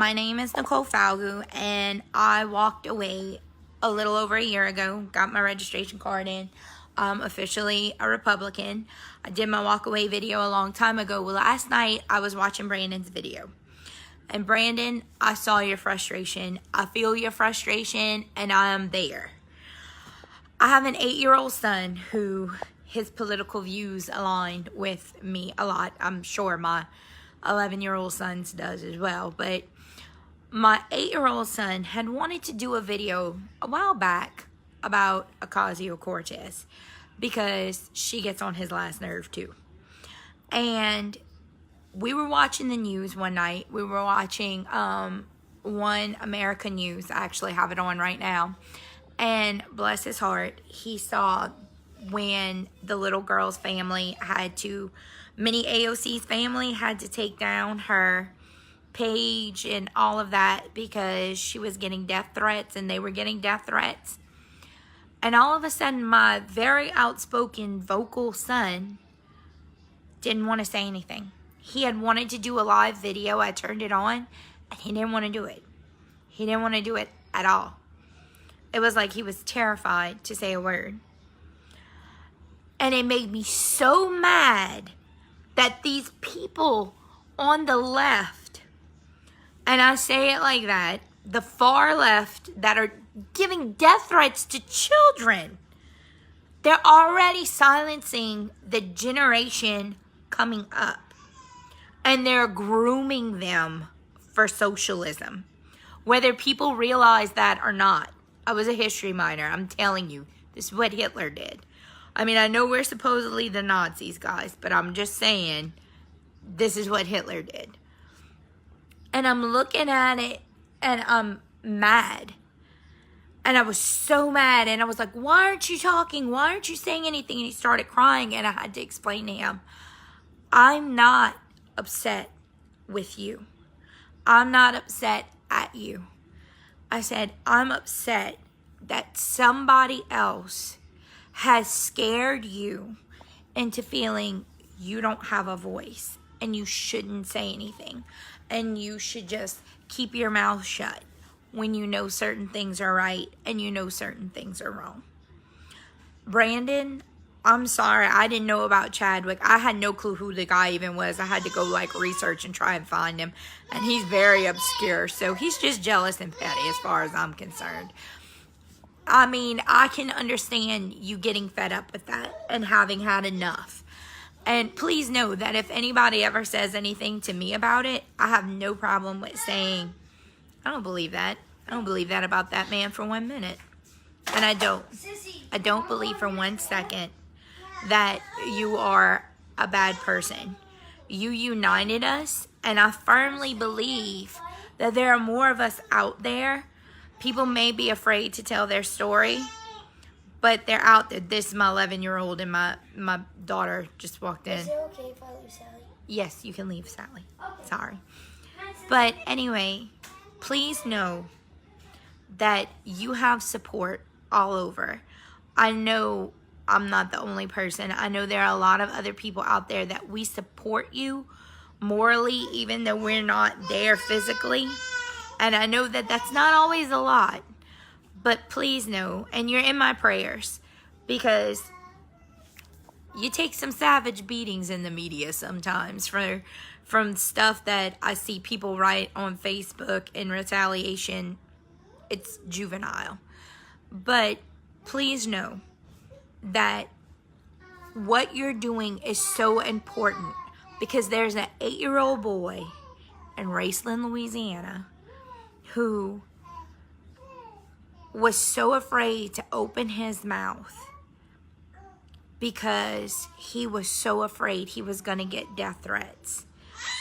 My name is Nicole Falgu, and I walked away a little over a year ago. Got my registration card in. I'm officially a Republican. I did my Walkaway video a long time ago. Well, last night I was watching Brandon's video. And Brandon, I saw your frustration. I feel your frustration, and I am there. I have an 8-year-old son who his political views aligned with me a lot. I'm sure my 11-year-old son does as well. But my 8-year-old son had wanted to do a video a while back about Ocasio-Cortez because she gets on his last nerve too. And we were watching the news one night. We were watching One American News. I actually have it on right now. And bless his heart, he saw when the little girl's family had to, Minnie AOC's family had to take down her page and all of that because she was getting death threats and they were getting death threats. And all of a sudden, my very outspoken, vocal son didn't want to say anything. He had wanted to do a live video. I turned it on, and he didn't want to do it. He didn't want to do it at all. It was like he was terrified to say a word. And it made me so mad that these people on the left, and I say it like that, the far left that are giving death threats to children, they're already silencing the generation coming up. And they're grooming them for socialism. Whether people realize that or not. I was a history minor. I'm telling you, this is what Hitler did. I mean, I know we're supposedly the Nazis, guys, but I'm just saying, this is what Hitler did. And I'm looking at it, and I'm mad. And I was so mad, and I was like, why aren't you talking? Why aren't you saying anything? And he started crying, and I had to explain to him, I'm not upset with you. I'm not upset at you. I said, I'm upset that somebody else has scared you into feeling you don't have a voice and you shouldn't say anything and you should just keep your mouth shut when you know certain things are right and you know certain things are wrong. Brandon, I'm sorry, I didn't know about Chadwick. I had no clue who the guy even was. I had to go research and try and find him. And he's very obscure. So he's just jealous and petty as far as I'm concerned. I mean, I can understand you getting fed up with that and having had enough. And please know that if anybody ever says anything to me about it, I have no problem with saying, I don't believe that. I don't believe that about that man for 1 minute. And I don't. I don't believe for 1 second that you are a bad person. You united us, and I firmly believe that there are more of us out there. People may be afraid to tell their story, but they're out there. This is my 11-year-old, and my daughter just walked in. Is it okay if I leave Sally? Yes, you can leave Sally. Okay. Sorry. But anyway, please know that you have support all over. I know I'm not the only person. I know there are a lot of other people out there that we support you morally, even though we're not there physically. And I know that that's not always a lot. But please know, and you're in my prayers, because you take some savage beatings in the media sometimes from stuff that I see people write on Facebook in retaliation. It's juvenile. But please know that what you're doing is so important, because there's an 8-year-old boy in Raceland, Louisiana, who was so afraid to open his mouth because he was so afraid he was going to get death threats.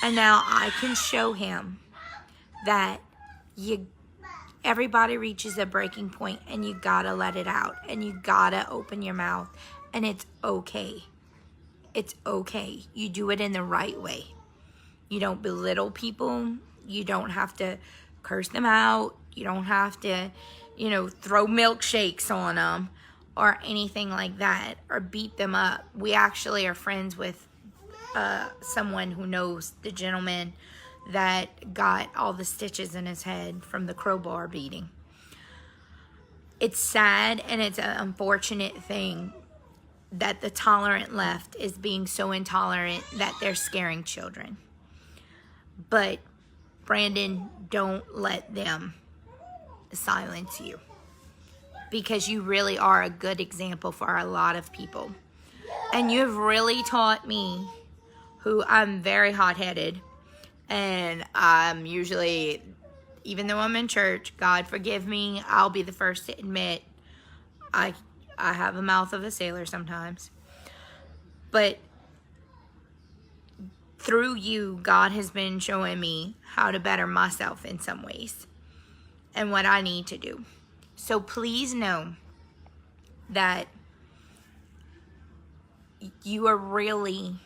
And now I can show him that everybody reaches a breaking point, and you gotta let it out, and you gotta open your mouth, and it's okay. It's okay. You do it in the right way. You don't belittle people. You don't have to curse them out. You don't have to, throw milkshakes on them or anything like that, or beat them up. We actually are friends with someone who knows the gentleman that got all the stitches in his head from the crowbar beating. It's sad and it's an unfortunate thing that the tolerant left is being so intolerant that they're scaring children. But Brandon, don't let them silence you, because you really are a good example for a lot of people. And you've really taught me, who I'm very hot-headed, and I'm usually, even though I'm in church, God forgive me, I'll be the first to admit I have a mouth of a sailor sometimes. But through you, God has been showing me how to better myself in some ways and what I need to do. So please know that you are really,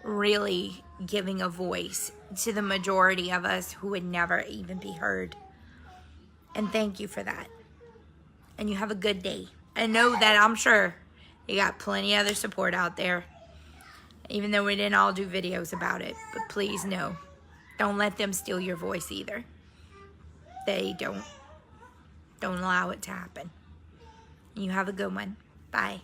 really giving a voice to the majority of us who would never even be heard. And thank you for that. And you have a good day. And know that I'm sure you got plenty of other support out there, even though we didn't all do videos about it. But please know, don't let them steal your voice either. They don't allow it to happen. You have a good one. Bye.